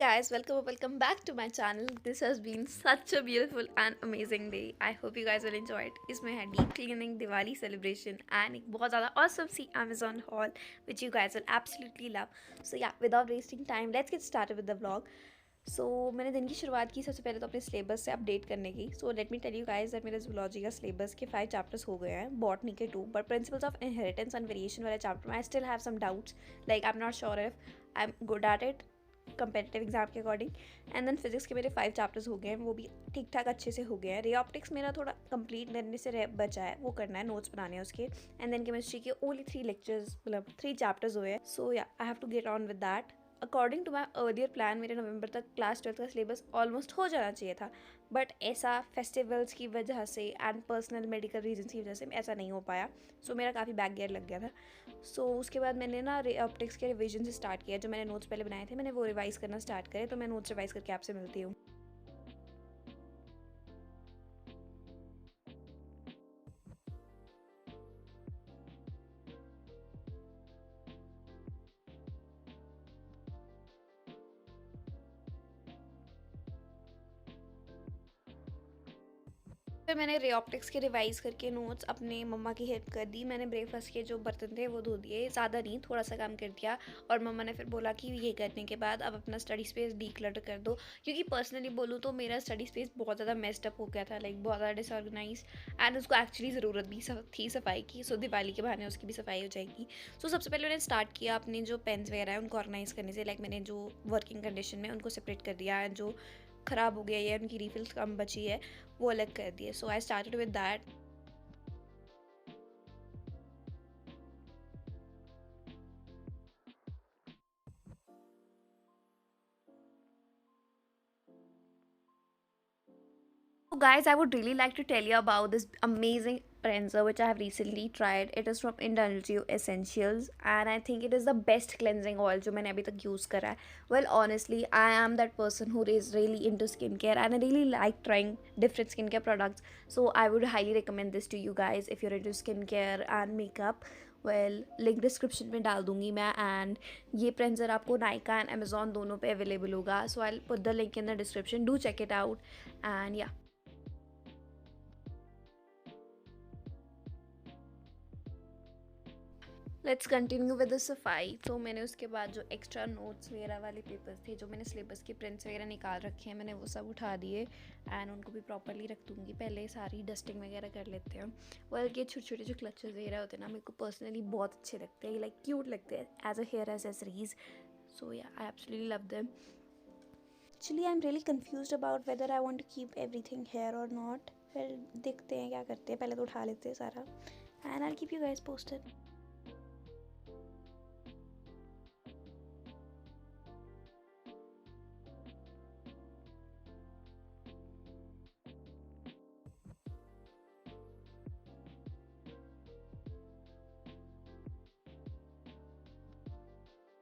guys, welcome back to my channel. This has been such a beautiful and amazing day. I hope you guys will enjoy it. इसमें है deep cleaning, Diwali celebration and एक बहुत ज़्यादा awesome C Amazon haul which you guys will absolutely love. So yeah, without wasting time, let's get started with the vlog. So मैंने दिन की शुरुआत की सबसे पहले तो अपने सिलेबस से अपडेट करने की. So let me tell you guys that मेरे zoology का सिलेबस के 5 चैप्टर्स हो गए हैं, बॉटनी के 2, but principles of inheritance and variation वाले चैप्टर में I still have some doubts. Like I am not sure if I am good at it competitive exam के अकॉर्डिंग. एंड देन फिजिक्स के मेरे 5 chapters हो गए हैं, वो भी ठीक ठाक अच्छे से हो गए हैं. रे ऑप्टिक्स मेरा थोड़ा कंप्लीट करने से बचा है, वो करना है, नोट्स बनाने हैं उसके. एंड देन केमिस्ट्री के ओनली 3 लेक्चर्स, मतलब 3 चैप्टर्स हुए हैं. So yeah I have to get on with that. According to my earlier plan मेरे नवंबर तक क्लास 12 का सिलेबस ऑलमोस्ट हो जाना चाहिए था, बट ऐसा फेस्टिवल्स की वजह से एंड पर्सनल मेडिकल रीजन की वजह से ऐसा नहीं हो पाया. सो मेरा काफ़ी बैक गियर लग गया था. सो उसके बाद मैंने ना ऑप्टिक्स के रिविजन से स्टार्ट किया. जो मैंने नोट्स पहले बनाए थे मैंने वो रिवाइज़ करना स्टार्ट करे. तो मैं नोट्स रिवाइज़ करके आपसे मिलती हूँ. फिर मैंने रे ऑप्टिक्स के रिवाइज़ करके नोट्स अपने मम्मा की हेल्प कर दी. मैंने ब्रेकफास्ट के जो बर्तन थे वो धो दिए, ज़्यादा नहीं, थोड़ा सा काम कर दिया. और मम्मा ने फिर बोला कि ये करने के बाद अब अपना स्टडी स्पेस डीक्लटर कर दो, क्योंकि पर्सनली बोलूँ तो मेरा स्टडी स्पेस बहुत ज़्यादा मेस्ड अप हो गया था, लाइक बहुत ज़्यादा डिसऑर्गेनाइज. एंड उसको एक्चुअली ज़रूरत भी थी सफाई की. सो दिवाली के बहाने उसकी भी सफाई हो जाएगी. सो सबसे पहले मैंने स्टार्ट किया अपने जो पेन्स वगैरह है उनको ऑर्गेनाइज़ करने से. लाइक मैंने जो वर्किंग कंडीशन में उनको सेपरेट कर दिया है, जो ख़राब हो गया है या उनकी रिफिल्स कम बची है वो अलग कर दिए. So I started with that. So guys, I would really like to tell you about this amazing cleanser which I have recently tried. It is from Indulgio Essentials and I think it is the best cleansing oil जो मैंने अभी तक use करा है. Well, honestly, I am that person who is really into skincare and I really like trying different skincare products. So I would highly recommend this to you guys if you're into skincare and makeup. Well link description में डाल दूँगी मैं. And ये प्रेंजर आपको Nykaa and Amazon दोनों पे available होगा. So I put the link in the description. Do check it out. And yeah let's continue with the सफाई. तो मैंने उसके बाद जो एक्स्ट्रा नोट्स वगैरह वाले पेपर्स थे, जो मैंने सिलेबस के प्रिंट्स वगैरह निकाल रखे हैं, मैंने वो सब उठा दिए एंड उनको भी प्रॉपरली रख दूँगी. पहले सारी डस्टिंग वगैरह कर लेते हैं. वेल ये छोटे छोटे जो क्लचर्स वगैरह होते हैं ना, मेरे को पर्सनली बहुत अच्छे लगते हैं. लाइक क्यूट लगते हैं as a hair accessories. So yeah I absolutely love them. Actually I am really confused about whether I want to keep everything hair और नॉट. फिर देखते हैं क्या करते हैं. पहले तो उठा लेते हैं सारा and I will keep you guys posted.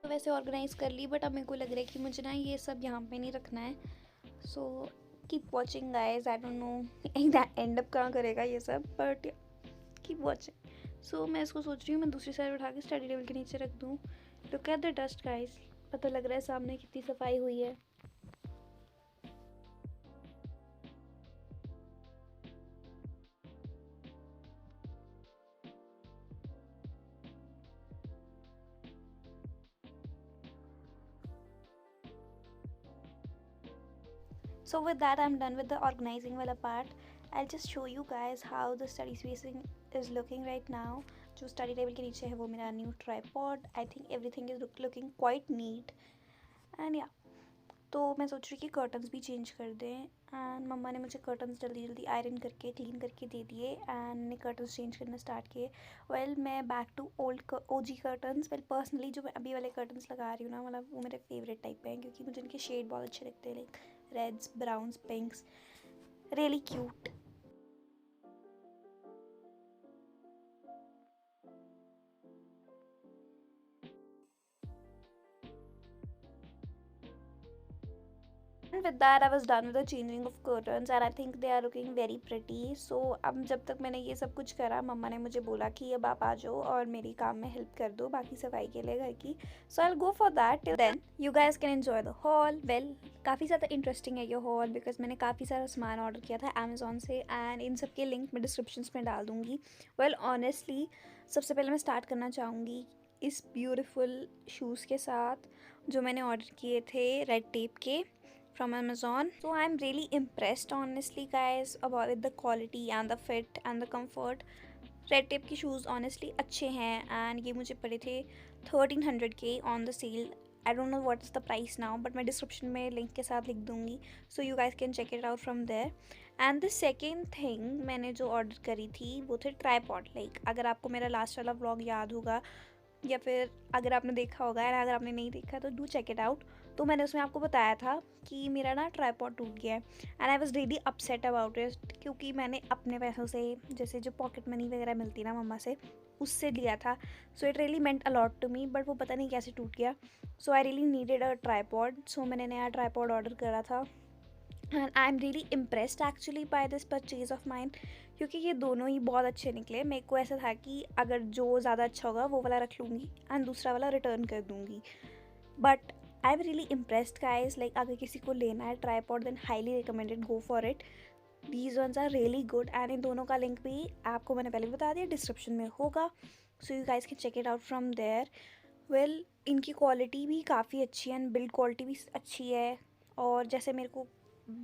तो वैसे ऑर्गेनाइज़ कर ली, बट अब मेरे को लग रहा है कि मुझे ना ये सब यहाँ पे नहीं रखना है. So keep watching guys. I don't no and up कहाँ करेगा ये सब, बट कीप वॉचिंग. सो मैं इसको सोच रही हूँ मैं दूसरी साइड उठा के स्टडी टेबल के नीचे रख दूँ. Look at the dust guys. पता लग रहा है सामने कितनी सफाई हुई है. So with that I'm done with the organizing wala part. I'll just show you guys how the study spacing is looking right now. जो study table के नीचे है वो मेरा new tripod. I think everything is looking quite neat. And yeah, तो मैं सोच रही कि कर्टन्स भी चेंज कर दें. एंड मम्मा ने मुझे कर्टन्स जल्दी जल्दी आयरन करके क्लीन करके दे दिए एंड ने कर्टन्स चेंज करना स्टार्ट किए. वेल मैं back to old OG curtains. Well personally जो मैं अभी वाले कर्टन्स लगा रही हूँ ना, मतलब वो मेरे फेवरेट टाइप हैं क्योंकि मुझे उनके शेड बहुत अच्छे लगते हैं. Like reds, browns, pinks, really cute. And with that I was done with the changing of curtains and I think they are looking very pretty. So अब जब तक मैंने ये सब कुछ करा, मम्मा ने मुझे बोला कि अब आप आ जाओ और मेरी काम में हेल्प कर दो बाकी सफाई के लिए घर की. So I'll go for that. Till then you guys can enjoy the haul. Well, काफ़ी ज़्यादा इंटरेस्टिंग है ये हॉल बिकॉज मैंने काफ़ी सारा सामान ऑर्डर किया था अमेज़ॉन से एंड इन सब के लिंक मैं डिस्क्रिप्शन में डाल दूँगी. वेल ऑनेस्टली सबसे पहले मैं स्टार्ट करना चाहूँगी इस ब्यूटीफुल शूज़ के साथ जो मैंने ऑर्डर किए थे रेड टेप के from Amazon. So I'm really impressed honestly guys about the quality and the fit and the comfort. Red Tape shoes शूज़ ऑनेस्टली अच्छे हैं एंड ये मुझे पड़े थे 1300 के on the sale. I don't know what is the price now but मैं डिस्क्रिप्शन में लिंक के साथ लिख दूँगी so you guys can check it out from there. And the second thing मैंने जो ऑर्डर करी थी वो थे ट्राईपॉड. लाइक अगर आपको मेरा लास्ट वाला व्लॉग याद होगा या फिर अगर आपने देखा होगा एंड अगर आपने नहीं देखा तो डू चेक इट आउट. तो मैंने उसमें आपको बताया था कि मेरा ना ट्राईपॉड टूट गया है and I was really upset about it क्योंकि मैंने अपने पैसों से जैसे जो पॉकेट मनी वगैरह मिलती ना मम्मा से उससे लिया था. So it really meant a lot to me but वो पता नहीं कैसे टूट गया. So I really needed a tripod. So मैंने नया ट्राईपॉड ऑर्डर करा था and I am really impressed actually by this purchase of mine क्योंकि ये दोनों ही बहुत अच्छे निकले. मेरे को ऐसा था कि अगर जो ज़्यादा अच्छा होगा वो वाला रख लूँगी एंड दूसरा वाला रिटर्न कर दूँगी. But I am really impressed guys. Like अगर किसी को लेना है tripod then highly recommended, go for it. These ones are really good and इन दोनों का लिंक भी आपको मैंने पहले बता दिया डिस्क्रिप्शन में होगा. So you guys can check it out from there. Well इनकी क्वालिटी भी काफ़ी अच्छी है एंड बिल्ड क्वालिटी भी अच्छी है. और जैसे मेरे को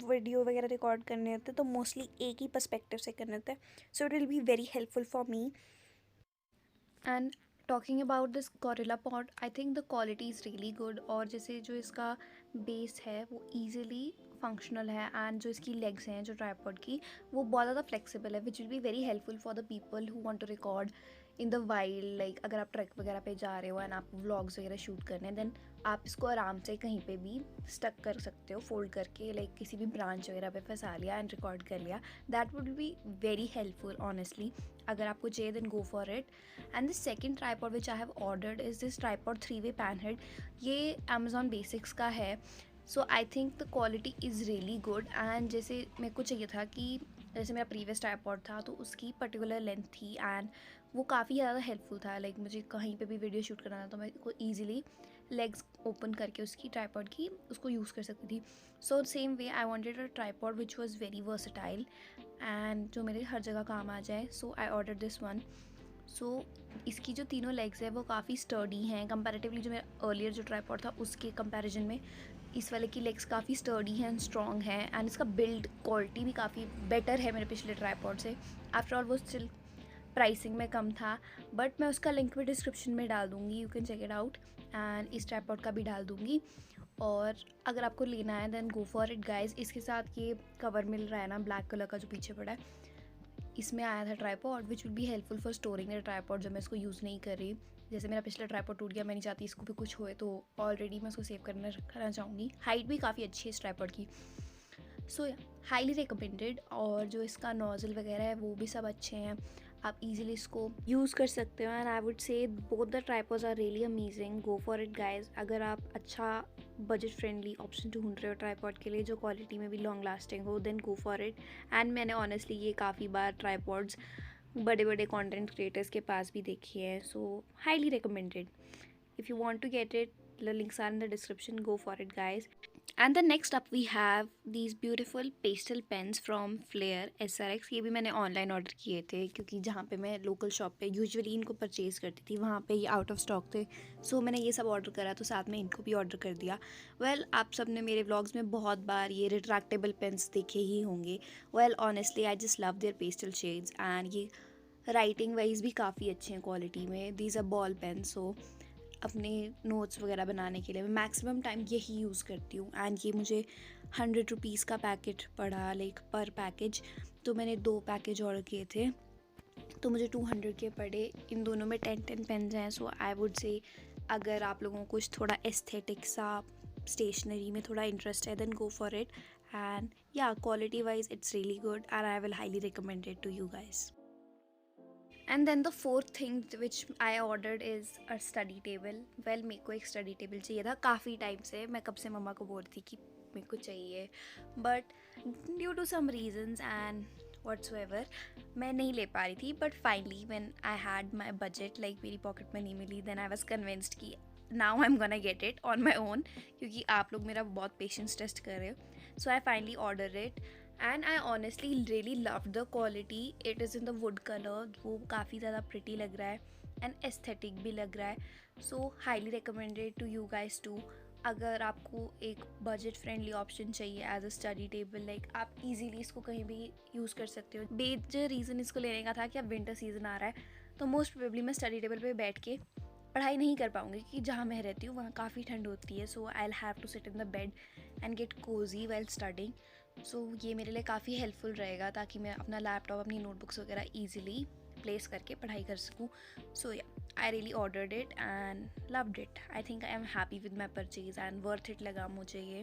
वीडियो वगैरह रिकॉर्ड करने होते तो मोस्टली एक ही पर्सपेक्टिव से करने होते हैं. So it will be very helpful for me. And talking about this gorilla pod I think the quality is really good. और जैसे जो इसका बेस है वो ईजिली फंक्शनल है एंड जो इसकी लेग्स हैं जो ट्राईपॉड की वो बहुत ज़्यादा फ्लेक्सिबल है which will be very helpful for the people who want to record in the wild. Like अगर आप ट्रैक वगैरह पे जा रहे हो एंड आप व्लॉग्स वगैरह शूट करने देन आप इसको आराम से कहीं पे भी स्टक कर सकते हो फोल्ड करके. लाइक किसी भी ब्रांच वगैरह पे फंसा लिया एंड रिकॉर्ड कर लिया. That would be very helpful honestly. अगर आपको चाहिए then go for it. And the second tripod which I have ordered is this tripod 3-way pan head. ये अमेजॉन बेसिक्स का है. So I think the quality is really good. And जैसे मेरे को चाहिए था कि जैसे मेरा प्रीवियस ट्राईपॉड था तो उसकी पर्टिकुलर लेंथ थी एंड वो काफ़ी ज़्यादा हेल्पफुल था. लाइक मुझे कहीं पे भी वीडियो शूट करना था तो मैं को ईजिली लेग्स ओपन करके उसकी ट्राईपॉड की उसको यूज़ कर सकती थी. So same way I wanted a tripod which was very versatile and जो मेरे हर जगह काम आ जाए. सो आई ऑर्डर दिस वन. सो इसकी जो तीनों लेग्स है वो काफ़ी स्टर्डी हैं कंपैरेटिवली जो मेरा अर्लियर जो ट्राईपॉड था उसके कंपैरिजन में इस वाले की लेग्स काफ़ी स्टर्डी हैं एंड स्ट्रॉन्ग हैं एंड इसका बिल्ड क्वालिटी भी काफ़ी बेटर है मेरे पिछले ट्राईपॉड से. आफ्टर ऑल वो स्टिल प्राइसिंग में कम था बट मैं उसका लिंक भी डिस्क्रिप्शन में डाल दूँगी. You can check it out and इस ट्राईपॉड का भी डाल दूँगी. और अगर आपको लेना है then go for it guys. इसके साथ ये कवर मिल रहा है ना ब्लैक कलर का जो पीछे पड़ा है इसमें आया था tripod which will be helpful for storing the tripod जब मैं इसको यूज़ नहीं कर रही. जैसे मेरा पिछला ट्राईपॉड टूट गया मैं नहीं चाहती इसको भी कुछ होए तो ऑलरेडी मैं उसको सेव करना चाहूँगी. हाइट भी काफ़ी अच्छी है इस ट्राईपॉड की. सो हाईली रिकमेंडेड. और जो इसका नोज़ल वगैरह है वो भी सब अच्छे हैं. आप इजीली इसको यूज़ कर सकते हो and I would say both the tripods are really amazing. Go for it guys. अगर आप अच्छा बजट फ्रेंडली ऑप्शन ढूंढ रहे हो ट्राईपॉड के लिए जो क्वालिटी में भी लॉन्ग लास्टिंग हो then go for it. And मैंने ऑनेस्टली ये काफ़ी बार ट्राईपॉड्स बड़े बड़े कंटेंट क्रिएटर्स के पास भी देखी है. So highly recommended. If you want to get it the links are in the description. Go for it guys. And then next up we have these beautiful pastel pens from Flair SRX. ये भी मैंने online order किए थे क्योंकि जहाँ पे मैं local shop पे यूजुअली इनको परचेज़ करती थी वहाँ पे ये आउट ऑफ स्टॉक थे. सो मैंने ये सब ऑर्डर करा तो साथ में इनको भी ऑर्डर कर दिया. वेल आप सब ने मेरे व्लॉग्स में बहुत बार ये रिट्रैक्टेबल पेन्स देखे ही होंगे. Well honestly I just love their pastel shades and ये राइटिंग वाइज भी काफ़ी अच्छे हैं क्वालिटी में. These are ball pen. So अपने नोट्स वगैरह बनाने के लिए मैं मैक्सिमम टाइम यही यूज़ करती हूँ. एंड ये मुझे 100 रुपीज़ का पैकेट पड़ा लाइक पर पैकेज. तो मैंने 2 पैकेज ऑर्डर किए थे तो मुझे 200 के पड़े. इन दोनों में 10 पेन्स हैं. सो आई वुड से अगर आप लोगों को कुछ थोड़ा एस्थेटिक सा स्टेशनरी में थोड़ा इंटरेस्ट है then go for it. And yeah quality wise it's really good and I will highly recommend it to you guys. And then the fourth thing which I ordered is a study table. Well, मेरे को एक study table चाहिए था काफ़ी time से. मैं कब से मम्मा को बोल रही थी कि मेरे को चाहिए, but due to some reasons and whatsoever मैं नहीं ले पा रही थी. But finally when I had my budget, like मेरी पॉकेट मनी मिली, देन आई वॉज कन्विंस्ड कि now I am gonna get it on my own, क्योंकि आप लोग मेरा बहुत पेशेंस टेस्ट कर रहे हो. So I finally order it and I honestly really love the quality. It is in the wood colour, वो काफ़ी ज़्यादा प्रिटी लग रहा है एंड एस्थेटिक भी लग रहा है. So highly recommended to you guys too. अगर आपको एक बजट फ्रेंडली ऑप्शन चाहिए as a study table, like आप इजीली इसको कहीं भी यूज़ कर सकते हो. मेजर रीज़न इसको लेने का था कि अब विंटर सीजन आ रहा है, तो मोस्ट प्रोबेबली मैं स्टडी टेबल पे बैठ के पढ़ाई नहीं कर पाऊँगी, क्योंकि जहाँ मैं रहती हूँ वहाँ काफ़ी ठंड होती है. So I will have to sit in the bed and get cosy well studying. So ये मेरे लिए काफ़ी हेल्पफुल रहेगा, ताकि मैं अपना लैपटॉप, अपनी नोटबुक्स वगैरह ईजिली प्लेस करके पढ़ाई कर सकूँ. सो या, I really ordered it and loved it. I think I am happy with my purchase and worth it लगा मुझे ये.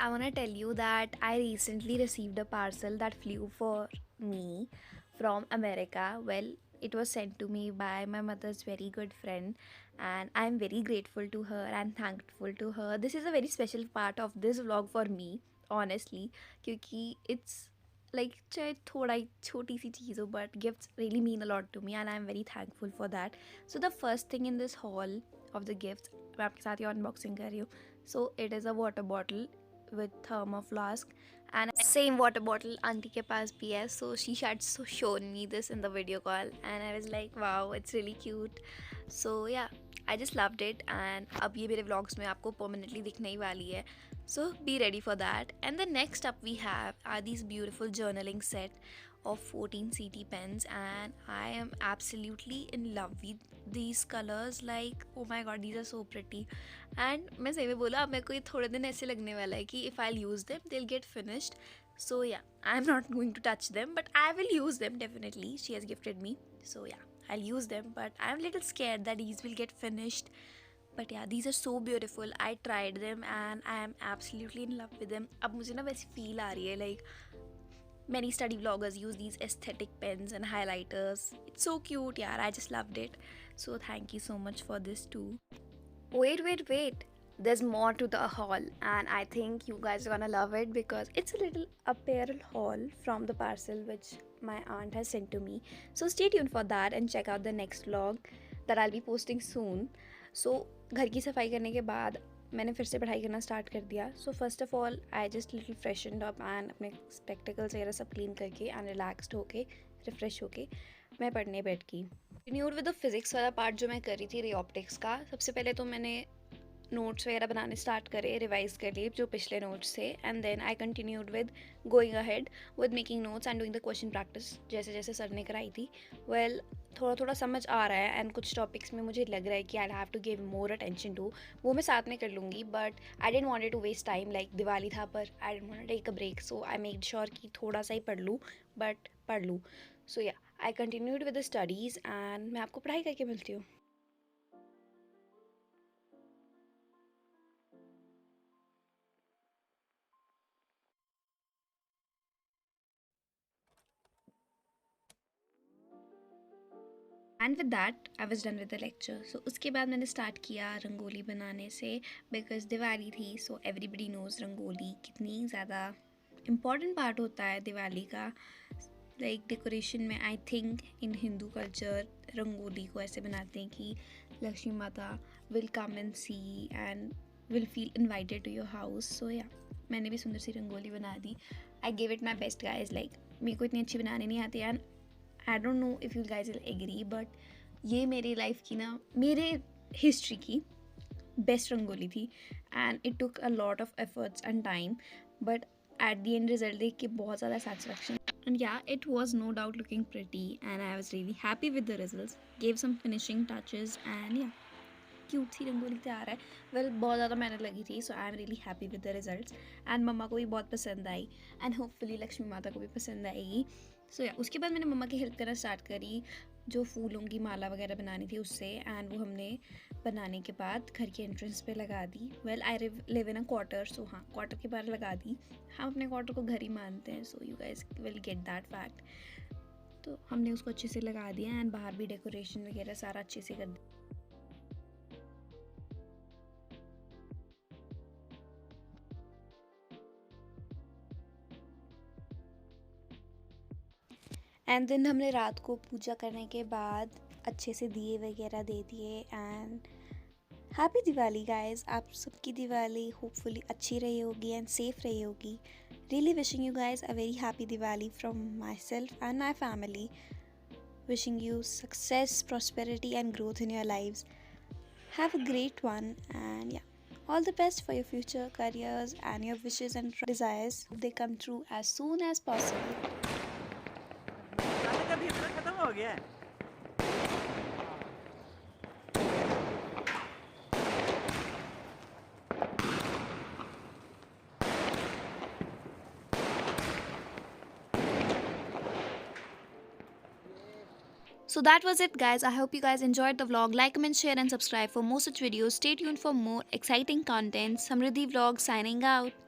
I want to tell you that I recently received a parcel that flew for me from America. Well, it was sent to me by my mother's very good friend and I am very grateful to her and thankful to her. This is a very special part of this vlog for me, honestly, क्योंकि it's like चाहे थोड़ा ही छोटी सी चीज़ हो, but gifts really mean a lot to me and I am very thankful for that. So the first thing in this haul of the gifts, मैं आपके साथ ये अनबॉक्सिंग कर रही हूँ. So it is a water bottle with thermo flask and same water bottle aunty के पास भी है. So she had shown me this in the video call and I was like wow, it's really cute. So yeah, I just loved it and अब ये मेरे vlogs में आपको permanently दिखने ही वाली है. So be ready for that. And the next up we have are these beautiful journaling set of 14 CT pens and I am absolutely in love with these colors. Like oh my god, these are so pretty. And मैं सही में बोला, अब मेरे को ये थोड़े दिन ऐसे लगने वाला है कि if I'll use them they'll get finished. So yeah, I'm not going to touch them but I will use them definitely. She has gifted me. So yeah, I'll use them but I'm a little scared that these will get finished. But yeah, these are so beautiful. I tried them and I am absolutely in love with them. अब मुझे ना वैसी feel आ रही है, like many study vloggers use these aesthetic pens and highlighters. It's so cute, yeah. I just loved it. So thank you so much for this too. Wait. There's more to the haul and I think you guys are gonna love it because it's a little apparel haul from the parcel which my aunt has sent to me. So stay tuned for that and check out the next vlog that I'll be posting soon. So घर की सफाई करने के बाद मैंने फिर से पढ़ाई करना स्टार्ट कर दिया. So first of all I just little freshened up and अपने स्पेक्टिकल्स वगैरह सब क्लीन करके एंड रिलैक्सड होके, रिफ्रेश होके मैं पढ़ने बैठ गई. कंटिन्यूड विद द फिजिक्स वाला पार्ट जो मैं कर रही थी, रे ऑप्टिक्स का. सबसे पहले तो मैंने नोट्स वगैरह बनाने स्टार्ट करे, रिवाइज कर लिए जो पिछले नोट्स थे and then I continued with going ahead with making notes and doing the question practice जैसे जैसे सर ने कराई थी. वेल, थोड़ा थोड़ा समझ आ रहा है एंड कुछ टॉपिक्स में मुझे लग रहा है कि I have to give more attention to. वो मैं साथ में कर लूँगी but I didn't wanted to waste time. Like Diwali था पर I didn't want to take a break, so I made sure कि थोड़ा सा ही पढ़ लूँ बट पढ़ लूँ. So yeah, I continued with the studies and मैं आपको पढ़ाई करके मिलती हूँ. And with that I was done with the lecture. So उसके बाद मैंने स्टार्ट किया रंगोली बनाने से, बिकॉज दिवाली थी. सो एवरीबडी नोज़ रंगोली कितनी ज़्यादा इम्पॉर्टेंट पार्ट होता है दिवाली का. लाइक डेकोरेशन में I think in Hindu culture rangoli को ऐसे बनाते हैं कि लक्ष्मी माता will come and see and will feel invited to your house. So yeah, मैंने भी सुंदर सी रंगोली बना दी. I give it my best guys. Like मेरे को इतनी अच्छी बनाने नहीं आती and I don't know if you guys will agree but ये मेरी लाइफ की ना, मेरे हिस्ट्री की बेस्ट रंगोली थी and it took a lot of efforts and time but at the end result देख के बहुत ज़्यादा satisfaction. And yeah, it was no doubt looking pretty and I was really happy with the results. Gave some finishing touches and yeah, cute सी रंगोली तैयार है. Well, बहुत ज़्यादा मेहनत लगी थी. So I am really happy with the results and मम्मा को भी बहुत पसंद आई एंड होपफुली लक्ष्मी माता को भी पसंद आएगी. सो या, उसके बाद मैंने मम्मा की हेल्प करना स्टार्ट करी जो फूलों की माला वगैरह बनानी थी उससे एंड वो हमने बनाने के बाद घर के एंट्रेंस पे लगा दी. Well, I live in a quarter, so हाँ, क्वार्टर के बाहर लगा दी. हम अपने क्वार्टर को घर ही मानते हैं, सो you guys will get that fact. तो हमने उसको अच्छे से लगा दिया एंड बाहर भी डेकोरेशन वगैरह सारा अच्छे से कर दिया। एंड देन हमने रात को पूजा करने के बाद अच्छे से दिए वगैरह दे दिए एंड हैप्पी दिवाली गाइस। आप सबकी दिवाली होपफुली अच्छी रही होगी एंड सेफ रही होगी। Really wishing you guys a very happy Diwali from my self and my family. Wishing you success, prosperity and growth in your lives. Have a great one and yeah, all the best for your future careers and your wishes and desires. They come true as soon as possible. खाने का भी अपना खत्म हो गया है। So that was it guys. I hope you guys enjoyed the vlog. Like, comment, share and subscribe for more such videos. Stay tuned for more exciting content. Samriddhi Vlog signing out.